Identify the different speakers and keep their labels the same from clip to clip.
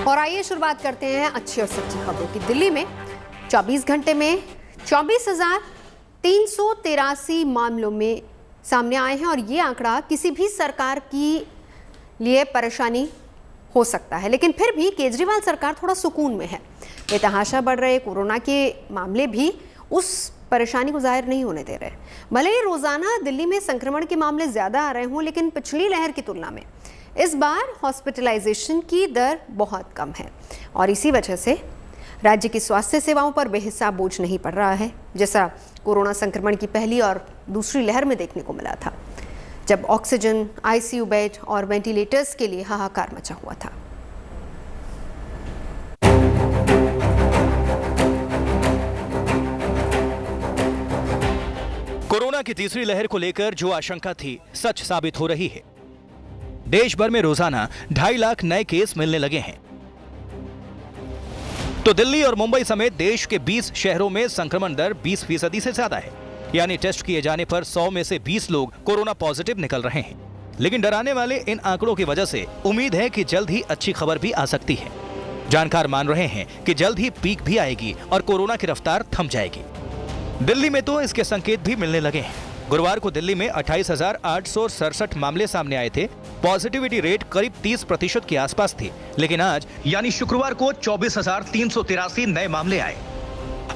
Speaker 1: और आइए शुरुआत करते हैं अच्छी और सच्ची खबरों की। दिल्ली में 24 घंटे में 24,383 मामलों में सामने आए हैं और ये आंकड़ा किसी भी सरकार की लिए परेशानी हो सकता है, लेकिन फिर भी केजरीवाल सरकार थोड़ा सुकून में है। बेतहाशा बढ़ रहे कोरोना के मामले भी उस परेशानी को जाहिर नहीं होने दे रहे। भले ही रोजाना दिल्ली में संक्रमण के मामले ज्यादा आ रहे हों, लेकिन पिछली लहर की तुलना में इस बार हॉस्पिटलाइजेशन की दर बहुत कम है और इसी वजह से राज्य की स्वास्थ्य सेवाओं पर बेहिसाब बोझ नहीं पड़ रहा है, जैसा कोरोना संक्रमण की पहली और दूसरी लहर में देखने को मिला था, जब ऑक्सीजन, आईसीयू बेड और वेंटिलेटर्स के लिए हाहाकार मचा हुआ था।
Speaker 2: कोरोना की तीसरी लहर को लेकर जो आशंका थी, सच साबित हो रही है। देश भर में रोजाना 2.5 लाख नए केस मिलने लगे हैं, तो दिल्ली और मुंबई समेत देश के 20 शहरों में संक्रमण दर 20% से ज्यादा है। यानी टेस्ट किए जाने पर 100 में से 20 लोग कोरोना पॉजिटिव निकल रहे हैं। लेकिन डराने वाले इन आंकड़ों की वजह से उम्मीद है कि जल्द ही अच्छी खबर भी आ सकती है। जानकार मान रहे हैं कि जल्द ही पीक भी आएगी और कोरोना की रफ्तार थम जाएगी। दिल्ली में तो इसके संकेत भी मिलने लगे हैं। गुरुवार को दिल्ली में 28,867 मामले सामने आए थे। पॉजिटिविटी रेट करीब 30% के आसपास थी, लेकिन आज यानी शुक्रवार को 24,383 नए मामले आए।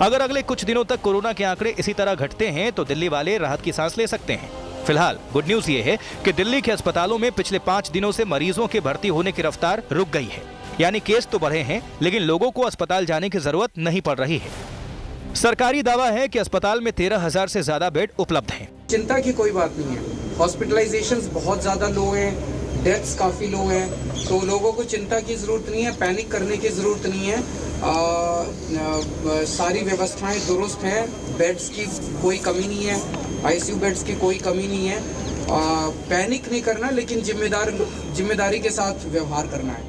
Speaker 2: अगर अगले कुछ दिनों तक कोरोना के आंकड़े इसी तरह घटते हैं तो दिल्ली वाले राहत की सांस ले सकते हैं। फिलहाल गुड न्यूज ये है कि दिल्ली के अस्पतालों में पिछले 5 दिनों से मरीजों के भर्ती होने की रफ्तार रुक गई है। यानी केस तो बढ़े हैं, लेकिन लोगों को अस्पताल जाने की जरूरत नहीं पड़ रही है। सरकारी दावा है कि अस्पताल में 13,000 से ज्यादा बेड उपलब्ध हैं।
Speaker 3: चिंता की कोई बात नहीं है। हॉस्पिटलाइजेशंस बहुत ज़्यादा लो हैं, डेथ्स काफ़ी लो हैं, तो लोगों को चिंता की ज़रूरत नहीं है, पैनिक करने की ज़रूरत नहीं है। सारी व्यवस्थाएं दुरुस्त हैं, बेड्स की कोई कमी नहीं है, आईसीयू बेड्स की कोई कमी नहीं है। पैनिक नहीं करना, लेकिन जिम्मेदारी के साथ व्यवहार करना है।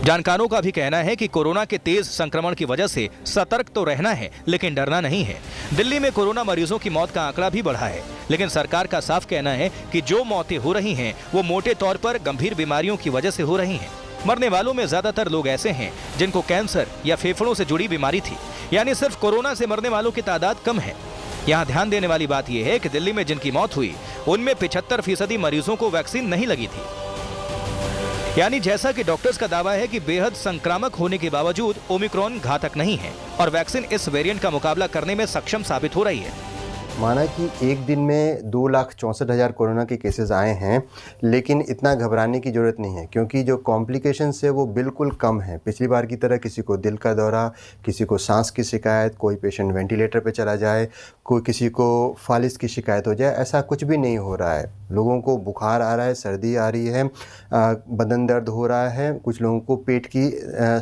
Speaker 2: जानकारों का भी कहना है कि कोरोना के तेज संक्रमण की वजह से सतर्क तो रहना है, लेकिन डरना नहीं है। दिल्ली में कोरोना मरीजों की मौत का आंकड़ा भी बढ़ा है, लेकिन सरकार का साफ कहना है कि जो मौतें हो रही हैं वो मोटे तौर पर गंभीर बीमारियों की वजह से हो रही हैं। मरने वालों में ज्यादातर लोग ऐसे हैं जिनको कैंसर या फेफड़ों से जुड़ी बीमारी थी, यानी सिर्फ कोरोना से मरने वालों की तादाद कम है। यहाँ ध्यान देने वाली बात यह है कि दिल्ली में जिनकी मौत हुई उनमें 75% मरीजों को वैक्सीन नहीं लगी थी। यानी जैसा कि डॉक्टर्स का दावा है कि बेहद संक्रामक होने के बावजूद ओमिक्रॉन घातक नहीं है और वैक्सीन इस वेरिएंट का मुकाबला करने में सक्षम साबित हो रही है।
Speaker 4: माना कि एक दिन में 2,64,000 कोरोना के केसेस आए हैं, लेकिन इतना घबराने की ज़रूरत नहीं है, क्योंकि जो कॉम्प्लिकेशंस है वो बिल्कुल कम है। पिछली बार की तरह किसी को दिल का दौरा, किसी को सांस की शिकायत, कोई पेशेंट वेंटिलेटर पे चला जाए, कोई किसी को फालिस की शिकायत हो जाए, ऐसा कुछ भी नहीं हो रहा है। लोगों को बुखार आ रहा है, सर्दी आ रही है, बदन दर्द हो रहा है, कुछ लोगों को पेट की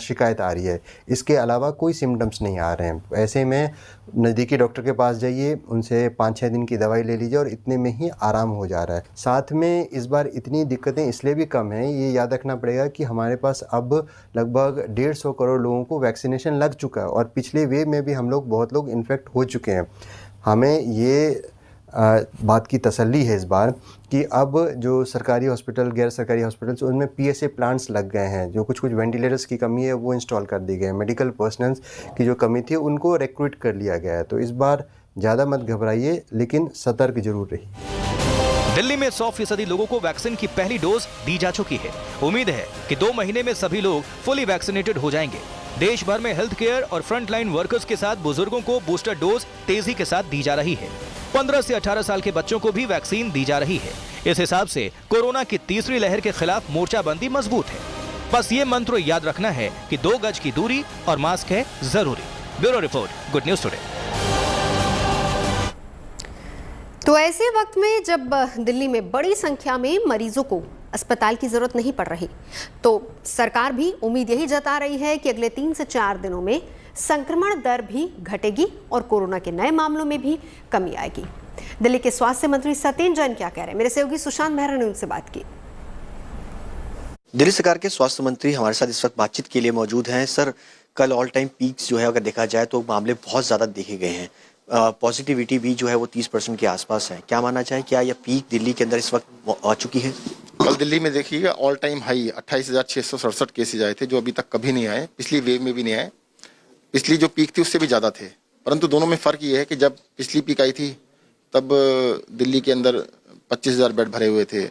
Speaker 4: शिकायत आ रही है। इसके अलावा कोई सिम्टम्स नहीं आ रहे हैं। ऐसे में नज़दीकी डॉक्टर के पास जाइए, उनसे 5-6 दिन की दवाई ले लीजिए और इतने में ही आराम हो जा रहा है। साथ में इस बार इतनी दिक्कतें इसलिए भी कम हैं, ये याद रखना पड़ेगा कि हमारे पास अब लगभग 150 करोड़ लोगों को वैक्सीनेशन लग चुका है और पिछले वेव में भी हम लोग बहुत लोग इन्फेक्ट हो चुके हैं। हमें ये बात की तसल्ली है इस बार कि अब जो सरकारी हॉस्पिटल, गैर सरकारी हॉस्पिटल्स, उनमें PSA प्लांट्स लग गए हैं। जो कुछ वेंटिलेटर्स की कमी है वो इंस्टॉल कर दी गए हैं। मेडिकल पर्सनल्स की जो कमी थी उनको रिक्रूट कर लिया गया है। तो इस बार ज़्यादा मत घबराइए, लेकिन सतर्क जरूर रहिए।
Speaker 2: दिल्ली में 100% लोगों को वैक्सीन की पहली डोज दी जा चुकी है। उम्मीद है कि 2 महीने में सभी लोग फुली वैक्सीनेटेड हो जाएंगे। देश भर में हेल्थ केयर और फ्रंटलाइन वर्कर्स के साथ बुजुर्गों को बूस्टर डोज तेजी के साथ दी जा रही है। 15 से 18 साल के बच्चों को भी वैक्सीन दी जा रही है। इस हिसाब से कोरोना की तीसरी लहर के खिलाफ मोर्चाबंदी मजबूत है। बस ये मंत्र याद रखना है कि 2 गज की दूरी और मास्क है जरूरी। Bureau report, good news today.
Speaker 1: तो ऐसे वक्त में जब दिल्ली में बड़ी संख्या में मरीजों को अस्पताल की जरूरत नहीं पड़ रही, तो सरकार भी उम्मीद यही जता रही है कि अगले 3 से 4 दिनों में संक्रमण दर भी घटेगी और कोरोना के नए मामलों में भी कमी आएगी। दिल्ली के स्वास्थ्य मंत्री सत्येंद्र जैन क्या कह रहे हैं, मेरे सहयोगी सुशांत मेहरा ने उनसे बात की।
Speaker 5: दिल्ली सरकार के स्वास्थ्य मंत्री हमारे साथ इस वक्त बातचीत के लिए मौजूद हैं। सर, कल ऑल टाइम पीक्स जो है अगर देखा जाए तो मामले बहुत ज़्यादा देखे गए हैं। पॉजिटिविटी भी जो है वो 30% के आसपास है। क्या मानना चाहिए, क्या यह पीक दिल्ली के अंदर इस वक्त आ चुकी है?
Speaker 6: कल दिल्ली में देखिएगा ऑल टाइम हाई 28,667 केसेज आए थे, जो अभी तक कभी नहीं आए, पिछली वेव में भी नहीं आए। पिछली जो पीक थी उससे भी ज़्यादा थे, परंतु दोनों में फ़र्क ये है कि जब पिछली पीक आई थी तब दिल्ली के अंदर 25,000 बेड भरे हुए थे,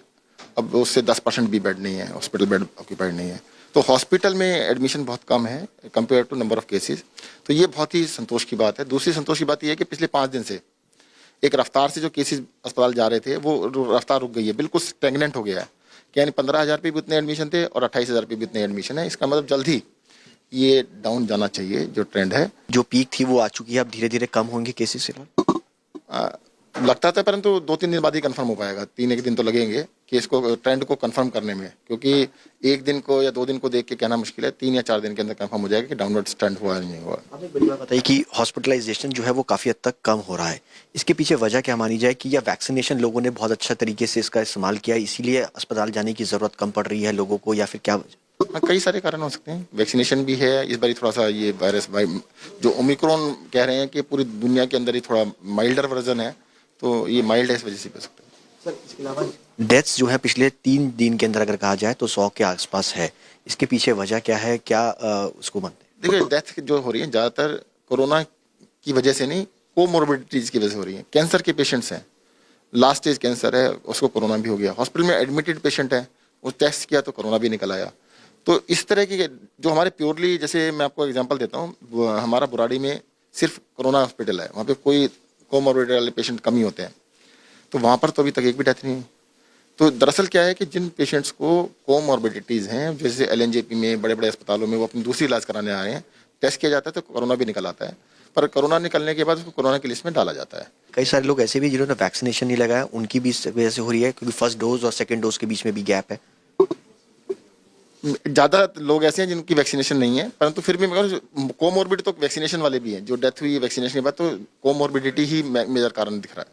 Speaker 6: अब उससे 10% भी बेड नहीं है, हॉस्पिटल बेड ऑक्यूपाइड नहीं है। तो हॉस्पिटल में एडमिशन बहुत कम है compare to number of cases, तो ये बहुत ही संतोष की बात है। दूसरी संतोष की बात ये है कि पिछले 5 दिन से एक रफ्तार से जो केसेस अस्पताल जा रहे थे वो रफ्तार रुक गई है, बिल्कुल स्टेगनेंट हो गया है। यानी 15,000 पे भी उतने एडमिशन थे और 28,000 पे भी उतने एडमिशन है। इसका मतलब जल्द ही ये डाउन जाना चाहिए जो ट्रेंड है।
Speaker 5: जो पीक थी वो आ चुकी है, अब धीरे धीरे कम होंगे केसेस से?
Speaker 6: लगता था, परंतु 2-3 दिन बाद ही कंफर्म हो पाएगा। 3-1 दिन तो लगेंगे कि इसको ट्रेंड को कंफर्म करने में, क्योंकि 1 दिन को या 2 दिन को देख के कहना मुश्किल है। 3 या 4 दिन के अंदर कंफर्म हो जाएगा कि डाउनवर्ड ट्रेंड हुआ या नहीं हुआ।
Speaker 5: आपने एक बड़ी बात बताई कि हॉस्पिटलाइजेशन जो है वो काफ़ी हद तक कम हो रहा है। इसके पीछे वजह क्या मानी जाए कि या वैक्सीनेशन लोगों ने बहुत अच्छा तरीके से इसका इस्तेमाल किया है, इसीलिए अस्पताल जाने की ज़रूरत कम पड़ रही है लोगों को, या फिर क्या वजह?
Speaker 6: कई सारे कारण हो सकते हैं। वैक्सीनेशन भी है, इस बार थोड़ा सा ये वायरस जो ओमिक्रॉन कह रहे हैं कि पूरी दुनिया के अंदर ही थोड़ा माइल्डर वर्जन है, तो ये माइल्ड है, इस वजह से भी हो सकता है।
Speaker 5: सर, इसके अलावा डेथ्स जो है पिछले 3 दिन के अंदर अगर कहा जाए तो 100 के आसपास है। इसके पीछे वजह क्या है, क्या उसको मानते हैं?
Speaker 6: देखिए, डेथ जो हो रही है ज़्यादातर कोरोना की वजह से नहीं, कोमोर्बिडिटीज की वजह से हो रही है। कैंसर के पेशेंट्स हैं, लास्ट स्टेज कैंसर है, उसको कोरोना भी हो गया। हॉस्पिटल में एडमिटेड पेशेंट है, वो टेस्ट किया तो कोरोना भी निकल आया। तो इस तरह की जो हमारे प्योरली, जैसे मैं आपको एग्जांपल देता हूँ, हमारा बुराड़ी में सिर्फ कोरोना हॉस्पिटल है, वहाँ पे कोई कोमोर्बिडिटी वाले पेशेंट कम ही होते हैं, तो वहाँ पर तो अभी तक एक भी डेथ नहीं हुई। तो दरअसल क्या है कि जिन पेशेंट्स को कोमोर्बिडिटीज़ हैं, जैसे LNJP में, बड़े बड़े अस्पतालों में, वो अपनी दूसरी इलाज कराने आ रहे हैं, टेस्ट किया जाता है तो कोरोना भी निकल आता है, पर कोरोना निकलने के बाद उसको कोरोना की लिस्ट में डाला जाता है।
Speaker 5: कई सारे लोग ऐसे भी जिन्होंने वैक्सीनेशन नहीं लगाया, उनकी भी इस वजह से हो रही है, क्योंकि फर्स्ट डोज और सेकेंड डोज के बीच में भी गैप है।
Speaker 6: ज़्यादा लोग ऐसे हैं जिनकी वैक्सीनेशन नहीं है, परंतु फिर भी मगर कोमोर्बिड तो वैक्सीनेशन वाले भी हैं। जो डेथ हुई है वैक्सीनेशन के बाद, तो कोमोर्बिडिटी ही मेजर कारण दिख रहा है।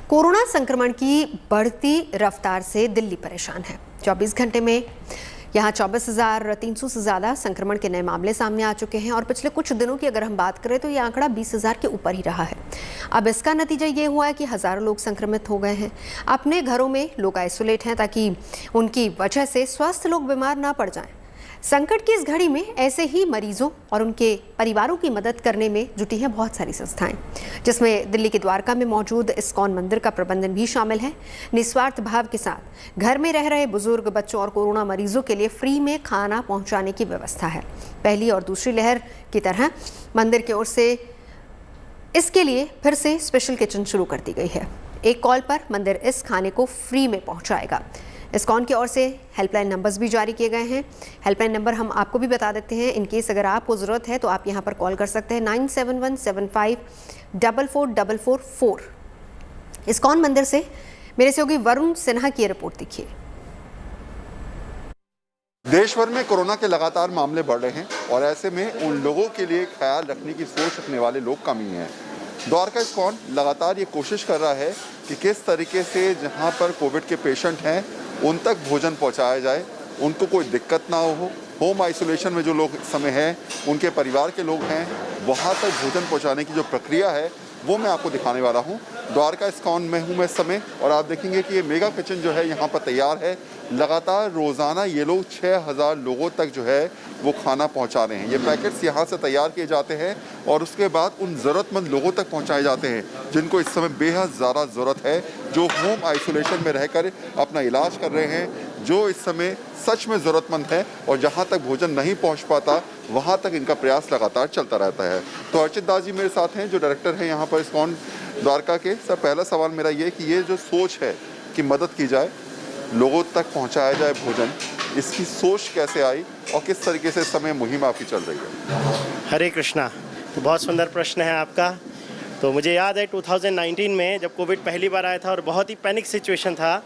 Speaker 1: कोरोना संक्रमण की बढ़ती रफ्तार से दिल्ली परेशान है। 24 घंटे में यहाँ 24,300 से ज़्यादा संक्रमण के नए मामले सामने आ चुके हैं और पिछले कुछ दिनों की अगर हम बात करें तो ये आंकड़ा 20,000 के ऊपर ही रहा है। अब इसका नतीजा ये हुआ है कि हज़ारों लोग संक्रमित हो गए हैं। अपने घरों में लोग आइसोलेट हैं ताकि उनकी वजह से स्वस्थ लोग बीमार ना पड़ जाएं। संकट की इस घड़ी में ऐसे ही मरीजों और उनके परिवारों की मदद करने में जुटी हैं बहुत सारी संस्थाएं, जिसमें दिल्ली के द्वारका में मौजूद इस्कॉन मंदिर का प्रबंधन भी शामिल है। निस्वार्थ भाव के साथ घर में रह रहे बुजुर्ग, बच्चों और कोरोना मरीजों के लिए फ्री में खाना पहुंचाने की व्यवस्था है। पहली और दूसरी लहर की तरह मंदिर की ओर से इसके लिए फिर से स्पेशल किचन शुरू कर दी गई है। एक कॉल पर मंदिर इस खाने को फ्री में पहुंचाएगा। इस्कॉन की ओर से हेल्पलाइन नंबर्स भी जारी किए गए हैं। हेल्पलाइन नंबर हम आपको भी बता देते हैं, इन केस अगर आपको ज़रूरत है तो आप यहां पर कॉल कर सकते हैं 9717544444। इस्कॉन मंदिर से मेरे सहयोगी वरुण सिन्हा की रिपोर्ट देखिए।
Speaker 7: देश भर में कोरोना के लगातार मामले बढ़ रहे हैं और ऐसे में उन लोगों के लिए ख्याल रखने की सोच रखने वाले लोग कम ही हैं। द्वारका इस्कॉन लगातार ये कोशिश कर रहा है कि किस तरीके से जहां पर कोविड के पेशेंट हैं उन तक भोजन पहुंचाया जाए, उनको कोई दिक्कत ना हो। होम आइसोलेशन में जो लोग इस समय हैं, उनके परिवार के लोग हैं, वहां तक भोजन पहुंचाने की जो प्रक्रिया है वो मैं आपको दिखाने वाला हूं। द्वारका इस्कॉन में हूं मैं इस समय और आप देखेंगे कि ये मेगा किचन जो है यहाँ पर तैयार है। लगातार रोज़ाना ये लोग 6,000 लोगों तक जो है वो खाना पहुँचा रहे हैं। ये पैकेट्स यहाँ से तैयार किए जाते हैं और उसके बाद उन ज़रूरतमंद लोगों तक पहुँचाए जाते हैं जिनको इस समय बेहद ज़्यादा ज़रूरत है, जो होम आइसोलेशन में रहकर अपना इलाज कर रहे हैं, जो इस समय सच में ज़रूरतमंद है और जहाँ तक भोजन नहीं पहुँच पाता वहाँ तक इनका प्रयास लगातार चलता रहता है। तो अर्चित दास जी मेरे साथ हैं, जो डायरेक्टर हैं यहाँ पर इस्कॉन द्वारका के। सर, पहला सवाल मेरा ये कि ये जो सोच है कि मदद की जाए, लोगों तक पहुँचाया जाए भोजन, इसकी सोच कैसे आई और किस तरीके से इस समय मुहिम आपकी चल रही है?
Speaker 8: हरे कृष्णा। तो बहुत सुंदर प्रश्न है आपका। तो मुझे याद है 2019 में जब कोविड पहली बार आया था और बहुत ही पैनिक सिचुएशन था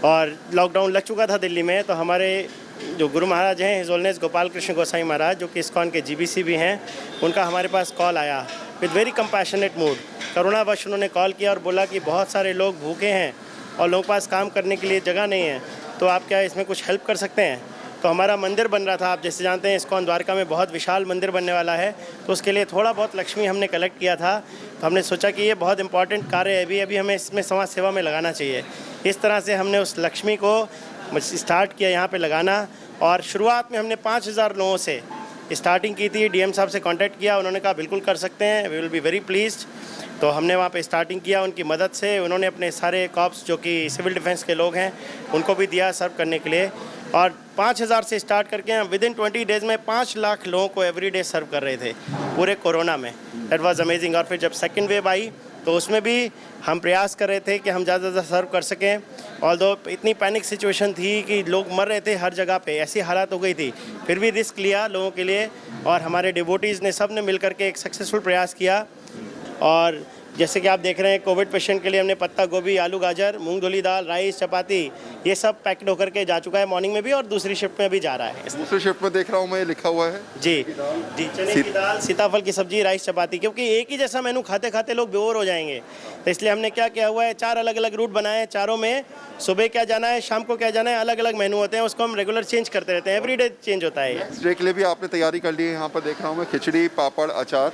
Speaker 8: और लॉकडाउन लग चुका था दिल्ली में, तो हमारे जो गुरु महाराज हैं हिज होलीनेस गोपाल कृष्ण गोसाई महाराज, जो कि इस्कॉन के GBC भी हैं, उनका हमारे पास कॉल आया विद वेरी कंपैशनेट मूड। करुणावश उन्होंने कॉल किया और बोला कि बहुत सारे लोग भूखे हैं और लोगों के पास काम करने के लिए जगह नहीं है, तो आप क्या इसमें कुछ हेल्प कर सकते हैं? तो हमारा मंदिर बन रहा था, आप जैसे जानते हैं इस्कॉन द्वारका में बहुत विशाल मंदिर बनने वाला है, तो उसके लिए थोड़ा बहुत लक्ष्मी हमने कलेक्ट किया था। तो हमने सोचा कि ये बहुत इंपॉर्टेंट कार्य है, अभी हमें इसमें समाज सेवा में लगाना चाहिए। इस तरह से हमने उस लक्ष्मी को स्टार्ट किया यहाँ पे लगाना, और शुरुआत में हमने 5000 लोगों से स्टार्टिंग की थी। डीएम साहब से कांटेक्ट किया, उन्होंने कहा बिल्कुल कर सकते हैं, we will be very pleased. तो हमने वहाँ पे स्टार्टिंग किया उनकी मदद से। उन्होंने अपने सारे कॉप्स जो कि सिविल डिफेंस के लोग हैं उनको भी दिया सर्व करने के लिए, और 5000 से स्टार्ट करके हम विद इन 20 डेज़ में 5 लाख लोगों को एवरी डे सर्व कर रहे थे पूरे कोरोना में। That was amazing. और फिर जब सेकंड वेव आई तो उसमें भी हम प्रयास कर रहे थे कि हम ज़्यादा से ज़्यादा सर्व कर सकें। ऑल्दो इतनी पैनिक सिचुएशन थी कि लोग मर रहे थे हर जगह पे, ऐसी हालात हो गई थी, फिर भी रिस्क लिया लोगों के लिए, और हमारे डिवोटीज़ ने सब ने मिल करके एक सक्सेसफुल प्रयास किया। और जैसे कि आप देख रहे हैं कोविड पेशेंट के लिए हमने पत्ता गोभी, आलू गाजर, मूंग धुली दाल, राइस, चपाती, ये सब पैक्ड होकर के जा चुका है मॉर्निंग में भी, और दूसरी शिफ्ट में भी जा रहा है।
Speaker 7: दूसरी शिफ्ट में देख रहा हूँ मैं लिखा हुआ है
Speaker 8: जी, चने की दाल, सीताफल की सब्जी, राइस, चपाती, क्योंकि एक ही जैसा मेनू खाते खाते लोग बोर हो जाएंगे, तो इसलिए हमने क्या किया हुआ है, 4 अलग अलग रूट बनाए हैं। चारों में सुबह क्या जाना है, शाम को क्या जाना है, अलग अलग मेनू होते हैं, उसको हम रेगुलर चेंज करते रहते हैं, एवरीडे चेंज होता है।
Speaker 7: नेक्स्ट डे के लिए भी आपने तैयारी कर ली है। यहाँ पर देख रहा हूँ मैं खिचड़ी, पापड़, अचार।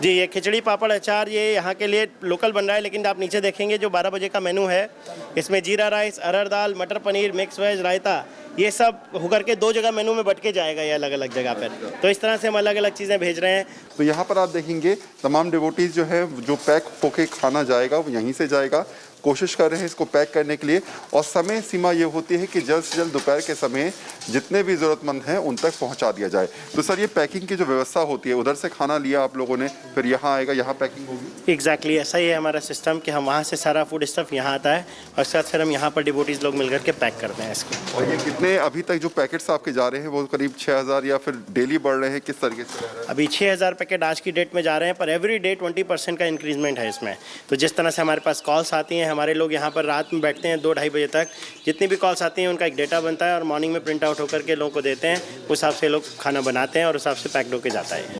Speaker 8: जी, ये खिचड़ी, पापड़, अचार ये यहाँ के लिए लोकल बन रहा है, लेकिन आप नीचे देखेंगे जो 12 बजे का मेनू है, इसमें जीरा राइस, अरहर दाल, मटर पनीर, मिक्स वेज, रायता, ये सब होकर के 2 जगह मेनू में बट के जाएगा ये अलग अलग जगह पर। तो इस तरह से हम अलग अलग चीज़ें भेज रहे हैं।
Speaker 7: तो यहाँ पर आप देखेंगे तमाम डिवोटीज जो है जो पैक होके खाना जाएगा वो यहीं से जाएगा। कोशिश कर रहे हैं इसको पैक करने के लिए, और समय सीमा ये होती है कि जल्द से जल्द दोपहर के समय जितने भी ज़रूरतमंद हैं उन तक पहुंचा दिया जाए। तो सर ये पैकिंग की जो व्यवस्था होती है, उधर से खाना लिया आप लोगों ने, फिर यहाँ आएगा, यहाँ पैकिंग होगी।
Speaker 8: एग्जैक्टली ऐसा ही है हमारा सिस्टम कि हम वहाँ से सारा फूड स्टफ यहाँ आता है, और उसके बाद फिर हम यहाँ पर डिवोटीज लोग मिलकर के पैक करते हैं इसको।
Speaker 7: और ये कितने अभी तक जो पैकेट्स आपके जा रहे हैं वो करीब 6000 या फिर डेली बढ़ रहे हैं, किस तरीके से?
Speaker 8: अभी 6000 पैकेट आज की डेट में जा रहे हैं, पर एवरी डे 20% का इंक्रीजमेंट है इसमें। तो जिस तरह से हमारे पास कॉल्स आती हैं, हमारे लोग यहाँ पर रात में बैठते हैं 2-2:30 बजे तक, जितनी भी कॉल्स आती हैं उनका एक डेटा बनता है, और मॉर्निंग में प्रिंट आउट होकर के लोगों को देते हैं, उस हिसाब से लोग खाना बनाते हैं और उस हिसाब से पैक्ड होकर जाता है।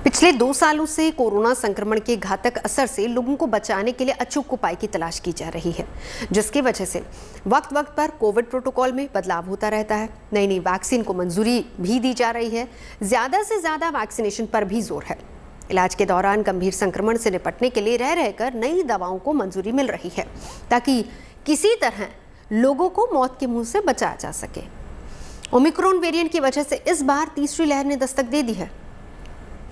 Speaker 1: पिछले 2 सालों से कोरोना संक्रमण के घातक असर से लोगों को बचाने के लिए अचूक उपाय की तलाश की जा रही है, जिसकी वजह से वक्त वक्त पर कोविड प्रोटोकॉल में बदलाव होता रहता है। नई नई वैक्सीन को मंजूरी भी दी जा रही है। ज़्यादा से ज़्यादा वैक्सीनेशन पर भी जोर है। इलाज के दौरान गंभीर संक्रमण से निपटने के लिए रह रहकर नई दवाओं को मंजूरी मिल रही है, ताकि किसी तरह लोगों को मौत के मुंह से बचाया जा सके। ओमिक्रॉन वेरिएंट की वजह से इस बार तीसरी लहर ने दस्तक दे दी है।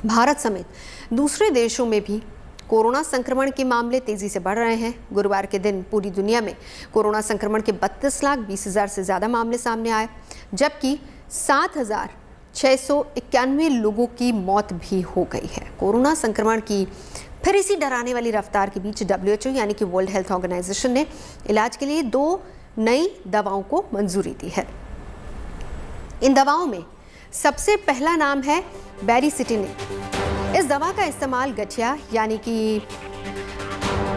Speaker 1: भारत समेत दूसरे देशों में भी कोरोना संक्रमण के मामले तेजी से बढ़ रहे हैं। गुरुवार के दिन पूरी दुनिया में कोरोना संक्रमण के 32,20,000 से ज़्यादा मामले सामने आए, जबकि 7,691 लोगों की मौत भी हो गई है। कोरोना संक्रमण की फिर इसी डराने वाली रफ्तार के बीच WHO यानी कि वर्ल्ड हेल्थ ऑर्गेनाइजेशन ने इलाज के लिए 2 नई दवाओं को मंजूरी दी है। इन दवाओं में सबसे पहला नाम है बैरिसिटिनिब। इस दवा का इस्तेमाल गठिया यानी कि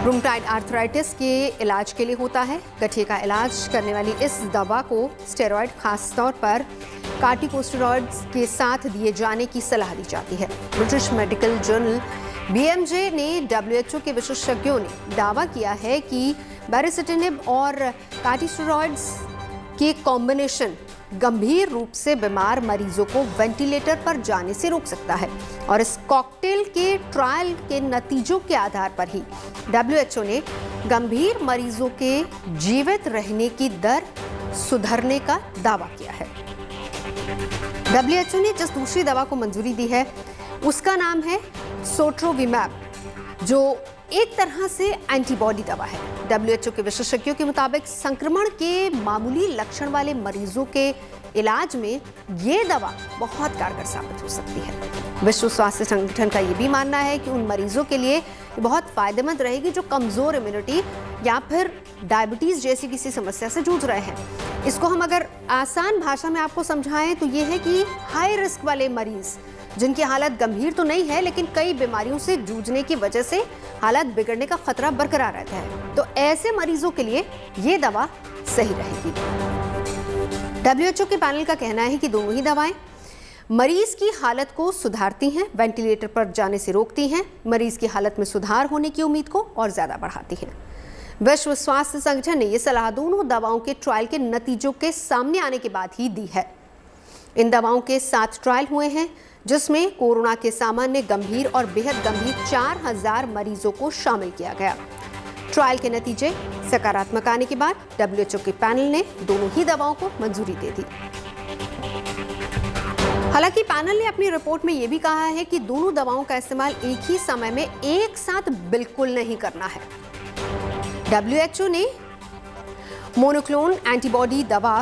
Speaker 1: रूमेटॉइड आर्थराइटिस के इलाज के लिए होता है। गठिया का इलाज करने वाली इस दवा को स्टेरॉयड, खासतौर पर कार्टिकोस्टेरॉइड्स के साथ दिए जाने की सलाह दी जाती है। ब्रिटिश मेडिकल जर्नल BMJ ने WHO के विशेषज्ञों ने दावा किया है कि बैरिसिटिनिब और कार्टिकोस्टेरॉइड्स के कॉम्बिनेशन गंभीर रूप से बीमार मरीजों को वेंटिलेटर पर जाने से रोक सकता है, और इस कॉकटेल के ट्रायल के नतीजों के आधार पर ही WHO ने गंभीर मरीजों के जीवित रहने की दर सुधरने का दावा किया है। WHO ने जिस दूसरी दवा को मंजूरी दी है उसका नाम है सोट्रोविमैब, जो एक तरह से एंटीबॉडी दवा है। WHO के विशेषज्ञों के मुताबिक संक्रमण के मामूली लक्षण वाले मरीजों के इलाज में ये दवा बहुत कारगर साबित हो सकती है। विश्व स्वास्थ्य संगठन का ये भी मानना है कि उन मरीजों के लिए बहुत फायदेमंद रहेगी जो कमजोर इम्यूनिटी या फिर डायबिटीज जैसी किसी समस्या से जूझ रहे हैं। इसको हम अगर आसान भाषा में आपको समझाएं तो ये है कि हाई रिस्क वाले मरीज जिनकी हालत गंभीर तो नहीं है, लेकिन कई बीमारियों से जूझने की वजह से हालत बिगड़ने का खतरा बरकरार रहता है, तो ऐसे मरीजों के लिए ये दवा सही रहेगी। WHO के पैनल का कहना है कि दोनों ही दवाएं मरीज की हालत को सुधारती हैं, वेंटिलेटर पर जाने से रोकती हैं, मरीज की हालत में सुधार होने की उम्मीद को और ज्यादा बढ़ाती हैं। विश्व स्वास्थ्य संगठन ने ये सलाह दोनों दवाओं के ट्रायल के नतीजों के सामने आने के बाद ही दी है। इन दवाओं के 7 ट्रायल हुए हैं, जिसमें कोरोना के सामान्य, गंभीर और बेहद गंभीर 4000 मरीजों को शामिल किया गया। ट्रायल के नतीजे सकारात्मक आने के बाद WHO के पैनल ने दोनों ही दवाओं को मंजूरी दे दी। हालांकि पैनल ने अपनी रिपोर्ट में यह भी कहा है कि दोनों दवाओं का इस्तेमाल एक ही समय में एक साथ बिल्कुल नहीं करना है। WHO ने मोनोक्लोन एंटीबॉडी दवा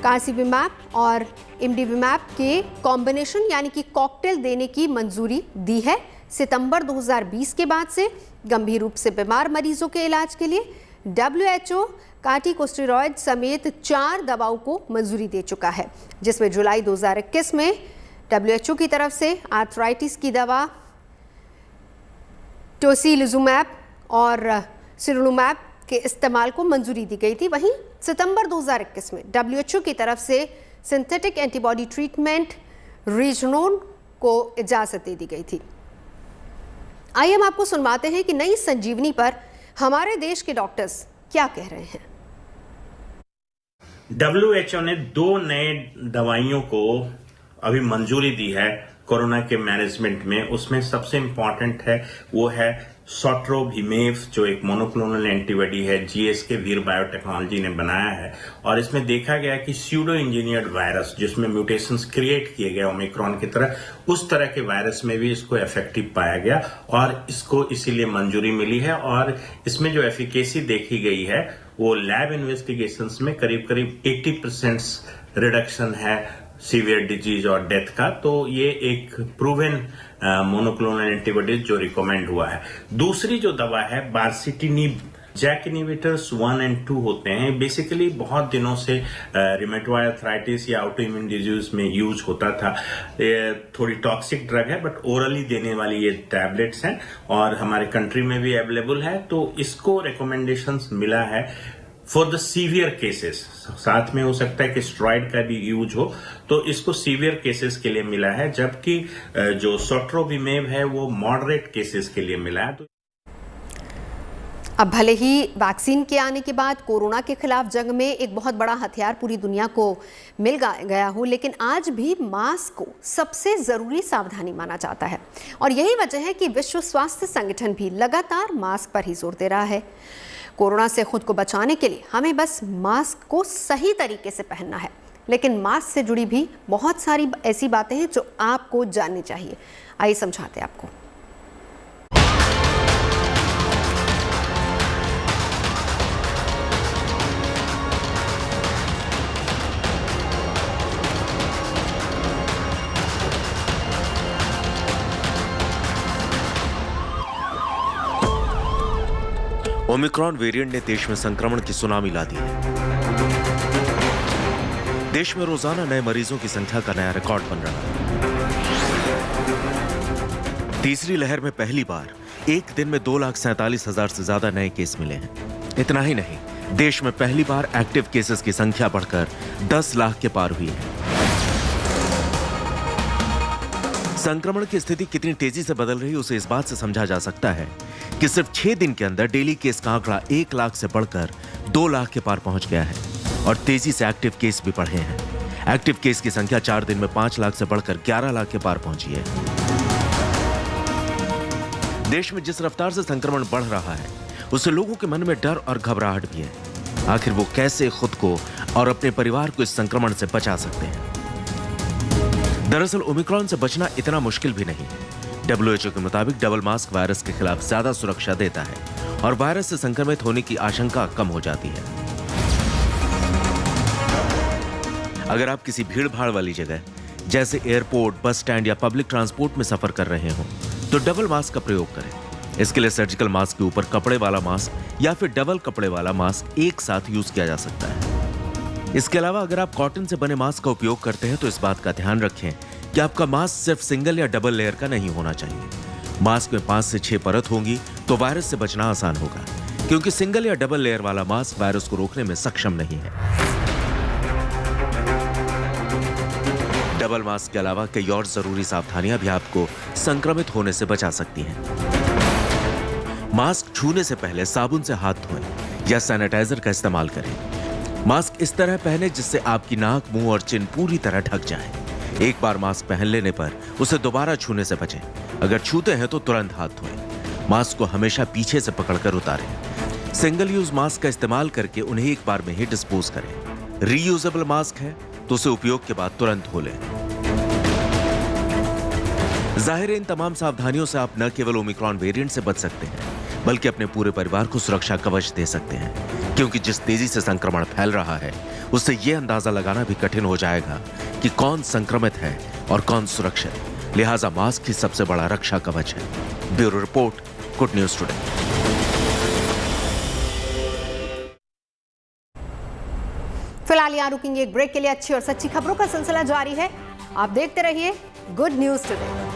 Speaker 1: कार्सिविमैब और इमडेविमैब के कॉम्बिनेशन यानी कि कॉकटेल देने की मंजूरी दी है। सितंबर 2020 के बाद से गंभीर रूप से बीमार मरीजों के इलाज के लिए WHO कार्टिकोस्टेरॉइड समेत 4 दवाओं को मंजूरी दे चुका है, जिसमें जुलाई 2021 में WHO की तरफ से आर्थराइटिस की दवा टोसिलिजुमैब और सिरुलुमैब के इस्तेमाल को मंजूरी दी गई थी। वहीं सितंबर 2021 में WHO की तरफ से सिंथेटिक एंटीबॉडी ट्रीटमेंट रिजनोन को इजाजत दे दी गई थी। आइए हम आपको सुनवाते हैं कि नई संजीवनी पर हमारे देश के डॉक्टर्स क्या कह रहे हैं।
Speaker 9: WHO ने 2 नए दवाइयों को अभी मंजूरी दी है कोरोना के मैनेजमेंट में। उसमें सबसे इंपॉर्टेंट है वो है सोट्रोविमेब, जो एक मोनोक्लोनल एंटीबॉडी है, GSK वीर बायोटेक्नोलॉजी ने बनाया है। और इसमें देखा गया कि स्यूडो इंजीनियर्ड वायरस जिसमें म्यूटेशंस क्रिएट किए गए ओमिक्रॉन की तरह, उस तरह के वायरस में भी इसको इफेक्टिव पाया गया और इसको इसीलिए मंजूरी मिली है। और इसमें जो एफिकेसी देखी गई है वो लैब इन्वेस्टिगेशंस में करीब करीब 80% रिडक्शन है सीवियर डिजीज और डेथ का। तो ये एक प्रूवन मोनोक्लोनल एंटीबॉडी जो रिकमेंड हुआ है। दूसरी जो दवा है बार्सिटिनिब, जैक इनहिबिटर्स 1 और 2 होते हैं। बेसिकली बहुत दिनों से रिमेटॉइड आर्थराइटिस या ऑटो इम्यून डिजीज में यूज होता था। ये थोड़ी टॉक्सिक ड्रग है बट ओरली देने वाली ये टैबलेट्स हैं और हमारे कंट्री में भी अवेलेबल है। तो इसको रिकमेंडेशंस मिला है फॉर द सीवियर केसेस। साथ में हो सकता है कि स्टेरॉइड का भी यूज हो, तो इसको सीवियर केसेस के लिए मिला है, जबकि जो सोट्रोविमेब है वो मॉडरेट केसेस के लिए मिला है।
Speaker 1: अब भले ही वैक्सीन के आने के बाद कोरोना के खिलाफ जंग में एक बहुत बड़ा हथियार पूरी दुनिया को मिल गया हो, लेकिन आज भी मास्क को सबसे ज़रूरी सावधानी माना जाता है। और यही वजह है कि विश्व स्वास्थ्य संगठन भी लगातार मास्क पर ही जोर दे रहा है। कोरोना से खुद को बचाने के लिए हमें बस मास्क को सही तरीके से पहनना है, लेकिन मास्क से जुड़ी भी बहुत सारी ऐसी बातें हैं जो आपको जाननी चाहिए। आइए समझाते हैं आपको।
Speaker 10: ओमिक्रॉन वेरिएंट ने देश में संक्रमण की सुनामी ला दी है। देश में रोजाना नए मरीजों की संख्या का नया रिकॉर्ड बन रहा है। तीसरी लहर में पहली बार एक दिन में 2,47,000 से ज्यादा नए केस मिले हैं। इतना ही नहीं, देश में पहली बार एक्टिव केसेस की संख्या बढ़कर 10 लाख के पार हुई है। संक्रमण की स्थिति कितनी तेजी से बदल रही है उसे इस बात से समझा जा सकता है कि सिर्फ 6 दिन के अंदर डेली केस का आंकड़ा 1 लाख से बढ़कर 2 लाख के पार पहुंच गया है और तेजी से एक्टिव केस भी बढ़े हैं। एक्टिव केस की संख्या 4 दिन में 5 लाख से बढ़कर 11 लाख के पार पहुंची है। देश में जिस रफ्तार से संक्रमण बढ़ रहा है उससे लोगों के मन में डर और घबराहट भी है। आखिर वो कैसे खुद को और अपने परिवार को इस संक्रमण से बचा सकते हैं? दरअसल ओमिक्रॉन से बचना इतना मुश्किल भी नहीं है। WHO के मुताबिक डबल मास्क वायरस के खिलाफ ज्यादा सुरक्षा देता है और वायरस से संक्रमित होने की आशंका कम हो जाती है। अगर आप किसी भीड़ भाड़ वाली जगह जैसे एयरपोर्ट, बस स्टैंड या पब्लिक ट्रांसपोर्ट में सफर कर रहे हो तो डबल मास्क का प्रयोग करें। इसके लिए सर्जिकल मास्क के ऊपर कपड़े वाला मास्क या फिर डबल कपड़े वाला मास्क एक साथ यूज किया जा सकता है। इसके अलावा अगर आप कॉटन से बने मास्क का उपयोग करते हैं तो इस बात का ध्यान रखें कि आपका मास्क सिर्फ सिंगल या डबल लेयर का नहीं होना चाहिए। मास्क में 5 से 6 परत होंगी तो वायरस से बचना आसान होगा, क्योंकि सिंगल या डबल लेयर वाला मास्क वायरस को रोकने में सक्षम नहीं है। डबल मास्क के अलावा कई और जरूरी सावधानियां भी आपको संक्रमित होने से बचा सकती हैं। मास्क छूने से पहले साबुन से हाथ धोएं या सैनिटाइजर का इस्तेमाल करें। मास्क इस तरह पहने जिससे आपकी नाक, मुंह और चिन पूरी तरह ढक जाए। एक बार मास्क पहन लेने पर उसे दोबारा छूने से बचें। अगर छूते हैं तो तुरंत हाथ धोएं। मास्क को हमेशा पीछे से पकड़कर उतारें। सिंगल यूज मास्क का इस्तेमाल करके उन्हें एक बार में ही डिस्पोज करें। रीयूजेबल मास्क है तो उसे उपयोग के बाद तुरंत धो लें। जाहिर है इन तमाम सावधानियों से आप न केवल ओमिक्रॉन वेरिएंट से बच सकते हैं बल्कि अपने पूरे परिवार को सुरक्षा कवच दे सकते हैं, क्योंकि जिस तेजी से संक्रमण फैल रहा है उससे यह अंदाजा लगाना भी कठिन हो जाएगा कि कौन संक्रमित है और कौन सुरक्षित। लिहाजा मास्क ही सबसे बड़ा रक्षा कवच है। Bureau report, good news today.
Speaker 1: फिलहाल यहाँ रुकेंगे एक ब्रेक के लिए। अच्छी और सच्ची खबरों का सिलसिला जारी है। आप देखते रहिए गुड न्यूज टुडे।